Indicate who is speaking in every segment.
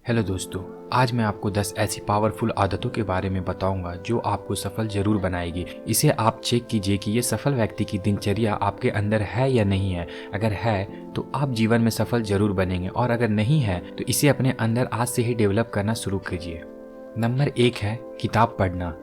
Speaker 1: Hello दोस्तों, आज मैं आपको 10 ऐसी पावरफुल आदतों के बारे में बताऊंगा जो आपको सफल जरूर बनाएगी। इसे आप चेक कीजिए कि ये सफल व्यक्ति की दिनचर्या आपके अंदर है या नहीं है। अगर है तो आप जीवन में सफल जरूर बनेंगे और अगर नहीं है तो इसे अपने अंदर आज से ही डेवलप करना शुरू कीजिए। नंबर 1 है किताब पढ़ना।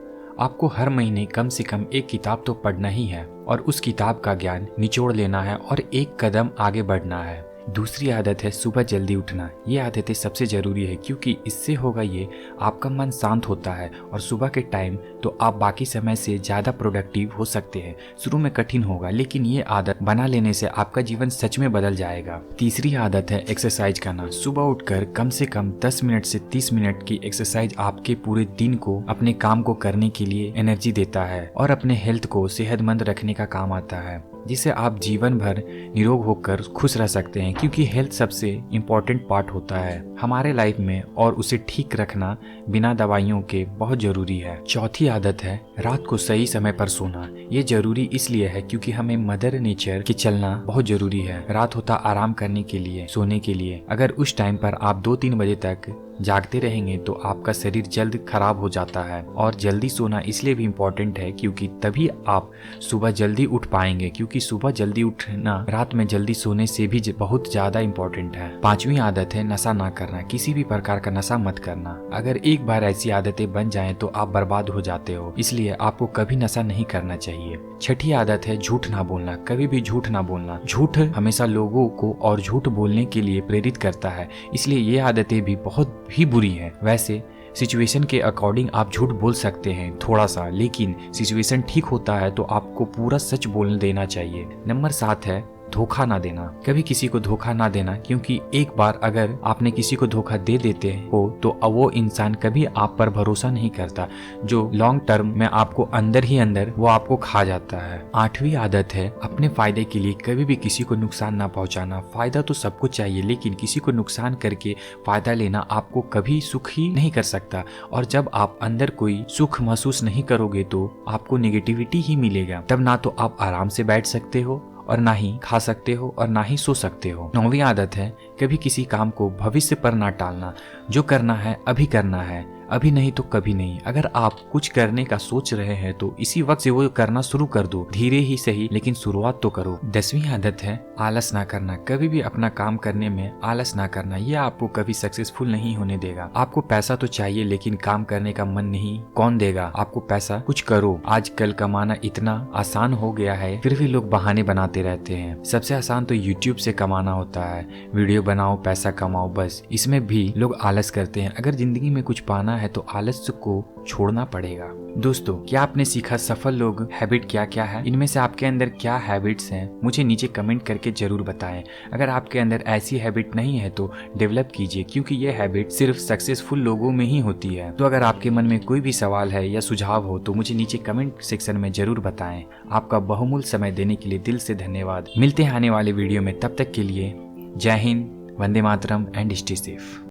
Speaker 1: आपको हर महीने कम से कम एक किताब तो पढ़ना ही है और उस किताब का ज्ञान निचोड़ लेना है और एक कदम आगे बढ़ना है। दूसरी आदत है सुबह जल्दी उठना। ये आदतें सबसे ज़रूरी है क्योंकि इससे होगा ये आपका मन शांत होता है और सुबह के टाइम तो आप बाकी समय से ज़्यादा प्रोडक्टिव हो सकते हैं। शुरू में कठिन होगा लेकिन ये आदत बना लेने से आपका जीवन सच में बदल जाएगा। तीसरी आदत है एक्सरसाइज करना। सुबह उठकर कम से कम 10 मिनट से 30 मिनट की एक्सरसाइज आपके पूरे दिन को अपने काम को करने के लिए एनर्जी देता है और अपने हेल्थ को सेहतमंद रखने का काम आता है, जिससे आप जीवन भर निरोग होकर खुश रह सकते हैं क्योंकि हेल्थ सबसे इम्पोर्टेंट पार्ट होता है हमारे लाइफ में और उसे ठीक रखना बिना दवाइयों के बहुत जरूरी है। चौथी आदत है रात को सही समय पर सोना। ये जरूरी इसलिए है क्योंकि हमें मदर नेचर के चलना बहुत जरूरी है। रात होता आराम करने के लिए, सोने के लिए। अगर उस टाइम पर आप 2-3 बजे तक जागते रहेंगे तो आपका शरीर जल्द खराब हो जाता है। और जल्दी सोना इसलिए भी इम्पोर्टेंट है क्योंकि तभी आप सुबह जल्दी उठ पाएंगे, क्योंकि सुबह जल्दी उठना रात में जल्दी सोने से भी बहुत ज्यादा इम्पोर्टेंट है। पांचवी आदत है नशा ना करना। किसी भी प्रकार का नशा मत करना। अगर एक बार ऐसी आदतें बन जाएं तो आप बर्बाद हो जाते हो, इसलिए आपको कभी नशा नहीं करना चाहिए। छठी आदत है झूठ ना बोलना। कभी भी झूठ ना बोलना। झूठ हमेशा लोगों को और झूठ बोलने के लिए प्रेरित करता है, इसलिए ये आदतें भी बहुत ही बुरी है। वैसे सिचुएशन के अकॉर्डिंग आप झूठ बोल सकते हैं थोड़ा सा, लेकिन सिचुएशन ठीक होता है तो आपको पूरा सच बोल देना चाहिए। नंबर 7 है धोखा ना देना। कभी किसी को धोखा ना देना क्योंकि एक बार अगर आपने किसी को धोखा दे देते हो तो वो इंसान कभी आप पर भरोसा नहीं करता, जो लॉन्ग टर्म में आपको अंदर ही अंदर वो आपको खा जाता है। 8वीं आदत है अपने फायदे के लिए कभी भी किसी को नुकसान ना पहुंचाना। फायदा तो सबको चाहिए लेकिन किसी को नुकसान करके फायदा लेना आपको कभी सुख ही नहीं कर सकता। और जब आप अंदर कोई सुख महसूस नहीं करोगे तो आपको नेगेटिविटी ही मिलेगा। तब ना तो आप आराम से बैठ सकते हो और ना ही खा सकते हो और ना ही सो सकते हो। 9वीं आदत है कभी किसी काम को भविष्य पर ना टालना। जो करना है अभी करना है, अभी नहीं तो कभी नहीं। अगर आप कुछ करने का सोच रहे हैं तो इसी वक्त से वो करना शुरू कर दो, धीरे ही सही लेकिन शुरुआत तो करो। 10वीं आदत है आलस ना करना। कभी भी अपना काम करने में आलस ना करना। यह आपको कभी सक्सेसफुल नहीं होने देगा। आपको पैसा तो चाहिए लेकिन काम करने का मन नहीं कौन देगा आपको पैसा। कुछ करो। आजकल कमाना इतना आसान हो गया है फिर भी लोग बहाने बनाते रहते हैं। सबसे आसान तो यूट्यूब से कमाना होता है। वीडियो बनाओ, पैसा कमाओ, बस। इसमें भी लोग आलस करते हैं। अगर जिंदगी में कुछ पाना है तो आलस्य को छोड़ना पड़ेगा। दोस्तों, क्या आपने सीखा सफल लोग हैबिट क्या क्या है? इनमें से आपके अंदर क्या हैबिट्स हैं मुझे नीचे कमेंट करके जरूर बताएं। अगर आपके अंदर ऐसी हैबिट नहीं है तो डेवलप कीजिए क्योंकि ये हैबिट सिर्फ सक्सेसफुल लोगों में ही होती है। तो अगर आपके मन में कोई भी सवाल है या सुझाव हो तो मुझे नीचे कमेंट सेक्शन में जरूर बताएं। आपका बहुमूल्य समय देने के लिए दिल से धन्यवाद। मिलते हैं आने वाले वीडियो में, तब तक के लिए जय Hind, Vande Mataram and stay safe.